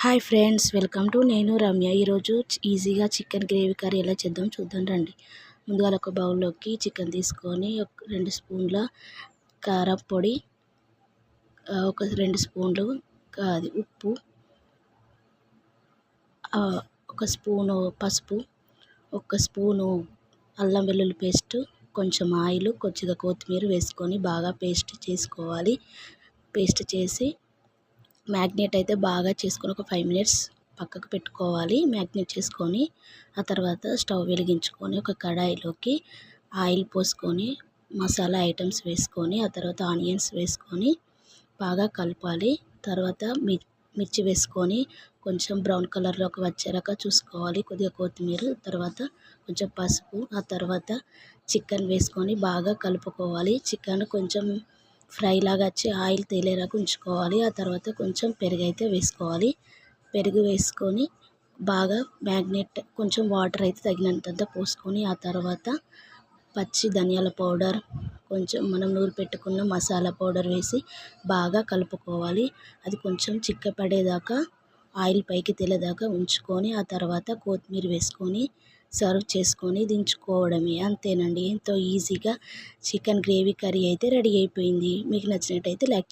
Hi friends, welcome to నేను రమ్య. ఈరోజు ఈజీగా చికెన్ గ్రేవీ కర్రీ ఎలా చేద్దాం చూద్దాం రండి. ముందుగా ఒక బౌల్లోకి చికెన్ తీసుకొని 2 స్పూన్ల కారం పొడి, ఒక 2 స్పూన్లు ఉప్పు, ఒక స్పూను పసుపు, ఒక స్పూను అల్లం వెల్లుల్లి పేస్ట్, కొంచెం ఆయిల్, కొద్దిగా కొత్తిమీర వేసుకొని బాగా పేస్ట్ చేసుకోవాలి. పేస్ట్ చేసి మ్యాగ్నేట్ అయితే బాగా చేసుకొని ఒక 5 మినిట్స్ పక్కకు పెట్టుకోవాలి. మ్యాగ్నేట్ చేసుకొని ఆ తర్వాత స్టవ్ వెలిగించుకొని ఒక కడాయిలోకి ఆయిల్ పోసుకొని మసాలా ఐటమ్స్ వేసుకొని ఆ తర్వాత ఆనియన్స్ వేసుకొని బాగా కలపాలి. తర్వాత మిర్చి వేసుకొని కొంచెం బ్రౌన్ కలర్లోకి వచ్చేలాగా చూసుకోవాలి. కొద్దిగా కొత్తిమీర, తర్వాత కొంచెం పసుపు, ఆ తర్వాత చికెన్ వేసుకొని బాగా కలుపుకోవాలి. చికెన్ కొంచెం ఫ్రై లాగా వచ్చి ఆయిల్ తేలేలాగా ఉంచుకోవాలి. ఆ తర్వాత కొంచెం పెరుగు అయితే వేసుకోవాలి. పెరుగు వేసుకొని బాగా మ్యాగ్నేట్, కొంచెం వాటర్ అయితే తగినంత పోసుకొని ఆ తర్వాత పచ్చి ధనియాల పౌడర్, కొంచెం మనం నూరి పెట్టుకున్న మసాలా పౌడర్ వేసి బాగా కలుపుకోవాలి. అది కొంచెం చిక్కపడేదాకా ఆయిల్ పైకి తేలేదాకా ఉంచుకొని ఆ తర్వాత కొత్తిమీర వేసుకొని సర్వ్ చేసుకొని దించుకోవడమే. అంతేనండి, ఎంతో ఈజీగా చికెన్ గ్రేవీ కర్రీ అయితే రెడీ అయిపోయింది. మీకు నచ్చినట్టయితే లైక్ చేయండి.